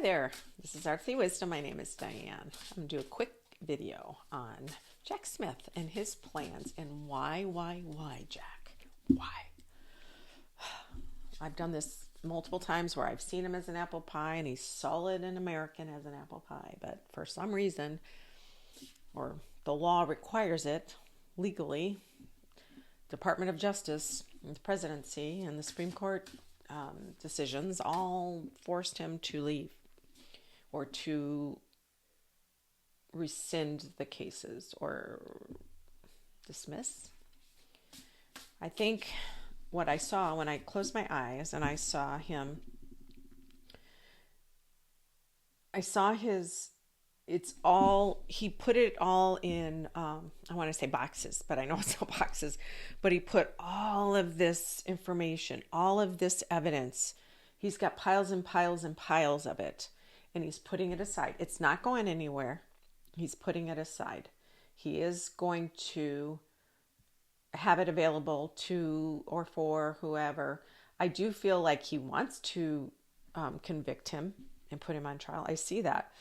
there, this is ArtsyWisdom. My name is Diane. I'm going to do a quick video on Jack Smith and his plans and why, Jack? Why? I've done this multiple times where I've seen him as an apple pie and he's solid and American as an apple pie, but for some reason, or the law requires it legally, Department of Justice, the presidency, and the Supreme Court decisions all forced him to leave or to rescind the cases or dismiss. I think what I saw when I closed my eyes and I saw him, he put it all in, I want to say boxes, but I know it's not boxes, but he put all of this information, all of this evidence. He's got piles and piles and piles of it, and he's putting it aside. It's not going anywhere. He's putting it aside. He is going to have it available to or for whoever. I do feel like he wants to convict him and put him on trial. I see that.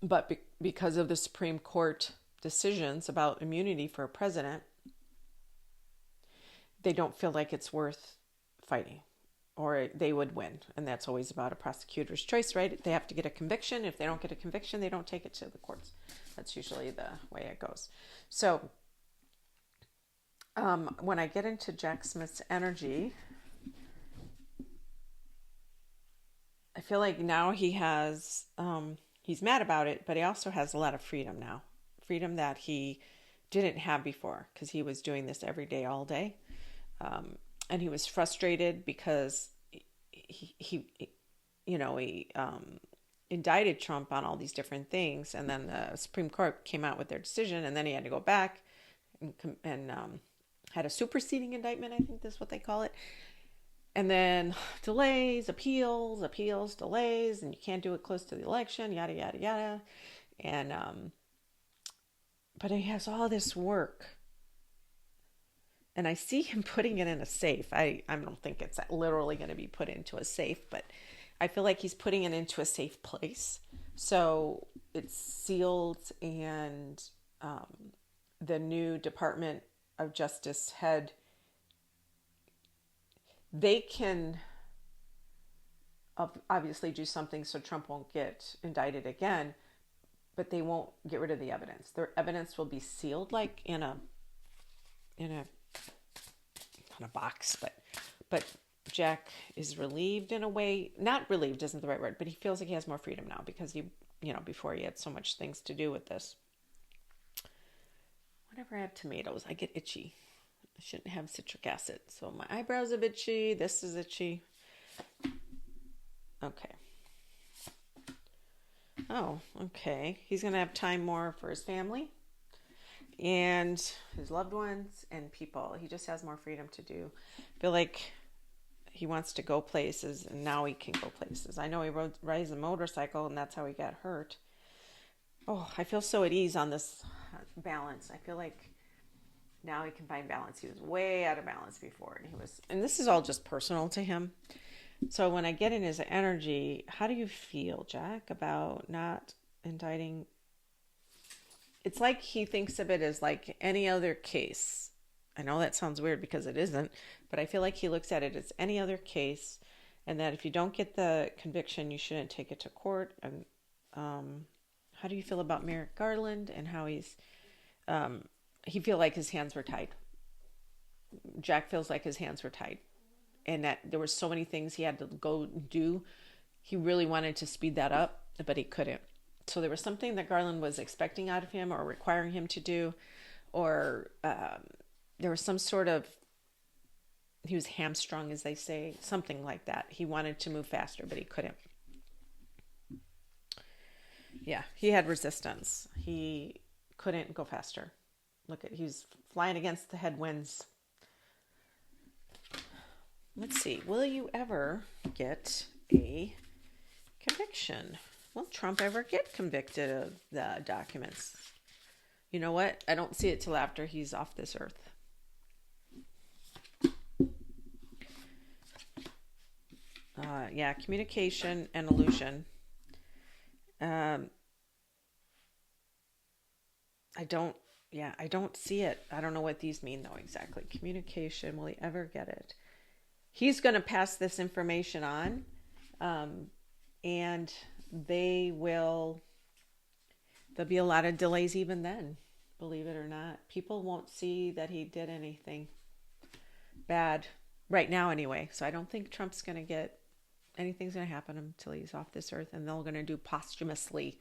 But because of the Supreme Court decisions about immunity for a president, they don't feel like it's worth fighting, or they would win. And that's always about a prosecutor's choice, right? They have to get a conviction. If they don't get a conviction, they don't take it to the courts. That's usually the way it goes. So when I get into Jack Smith's energy, I feel like now he has, he's mad about it, but he also has a lot of freedom now. Freedom that he didn't have before, because he was doing this every day, all day. And he was frustrated because he indicted Trump on all these different things. And then the Supreme Court came out with their decision, and then he had to go back and had a superseding indictment, I think that's what they call it. And then delays, appeals, delays, and you can't do it close to the election, yada, yada, yada. And, but he has all this work. And I see him putting it in a safe. I don't think it's literally going to be put into a safe, but I feel like he's putting it into a safe place. So it's sealed, and the new Department of Justice head, they can obviously do something so Trump won't get indicted again, but they won't get rid of the evidence. Their evidence will be sealed, like in a box, but Jack is relieved in a way. Not relieved isn't the right word, but he feels like he has more freedom now because before he had so much things to do with this. Whenever I have tomatoes, I get itchy. I shouldn't have citric acid. So my eyebrows are itchy. This is itchy. Okay. Oh, okay. He's going to have time more for his family and his loved ones and people. He just has more freedom to do. I feel like he wants to go places, and now he can go places. I know he rides a motorcycle, and that's how he got hurt. Oh, I feel so at ease on this balance. I feel like now he can find balance. He was way out of balance before, and this is all just personal to him. So when I get in his energy, how do you feel, Jack, about not indicting? It's like he thinks of it as like any other case. I know that sounds weird because it isn't, but I feel like he looks at it as any other case, and that if you don't get the conviction, you shouldn't take it to court. And how do you feel about Merrick Garland and how he feel like his hands were tied? Jack feels like his hands were tied, and that there were so many things he had to go do. He really wanted to speed that up, but he couldn't. So there was something that Garland was expecting out of him or requiring him to do, or there was some sort of, he was hamstrung, as they say, something like that. He wanted to move faster, but he couldn't. Yeah, he had resistance. He couldn't go faster. He's flying against the headwinds. Let's see. Will you ever get a conviction? Will Trump ever get convicted of the documents? You know what? I don't see it till after he's off this earth. Yeah, communication and illusion. I don't see it. I don't know what these mean though exactly. Communication, will he ever get it? He's going to pass this information on, and there'll be a lot of delays even then, believe it or not. People won't see that he did anything bad right now anyway. So I don't think Trump's going to get, anything's going to happen until he's off this earth, and they're going to do posthumously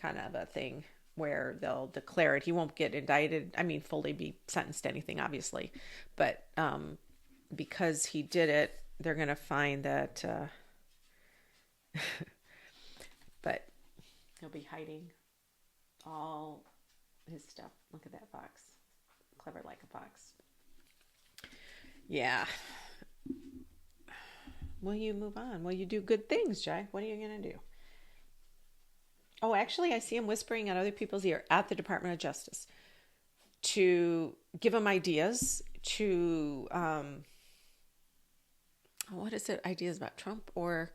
kind of a thing where they'll declare it. He won't get indicted. I mean, fully be sentenced to anything, obviously. But because he did it, they're going to find that, but he'll be hiding all his stuff. Look at that fox. Clever like a fox. Yeah. Will you move on? Will you do good things, Jai? What are you going to do? Oh, actually, I see him whispering at other people's ear at the Department of Justice to give him ideas to, what is it? Ideas about Trump, or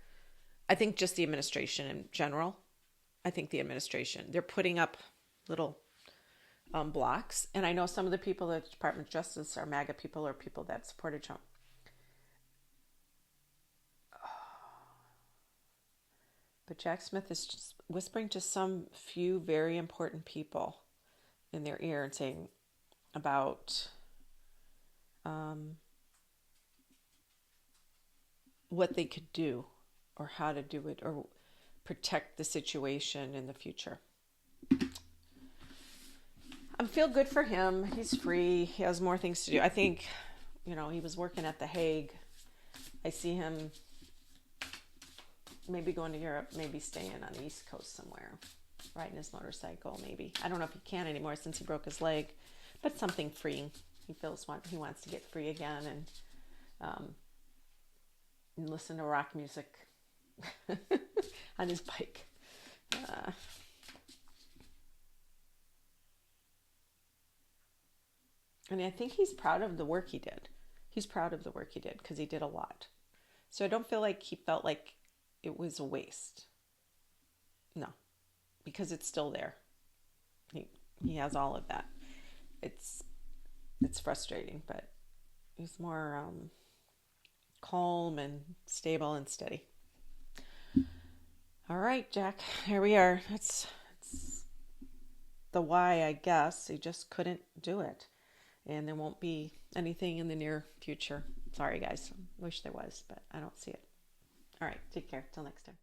I think just the administration in general. I think the administration, they're putting up little blocks. And I know some of the people at the Department of Justice are MAGA people or people that supported Trump. But Jack Smith is just whispering to some few very important people in their ear and saying about what they could do or how to do it or protect the situation in the future. I feel good for him. He's free. He has more things to do. I think, he was working at The Hague. I see him maybe going to Europe, maybe staying on the East Coast somewhere, riding his motorcycle, maybe. I don't know if he can anymore since he broke his leg, but something freeing. He wants to get free again and listen to rock music on his bike. And I think he's proud of the work he did. He's proud of the work he did because he did a lot. So I don't feel like he felt like it was a waste. No, because it's still there. He has all of that. It's frustrating, but he's more calm and stable and steady. All right, Jack, here we are. It's the why, I guess. He just couldn't do it. And there won't be anything in the near future. Sorry, guys. Wish there was, but I don't see it. All right. Take care. Till next time.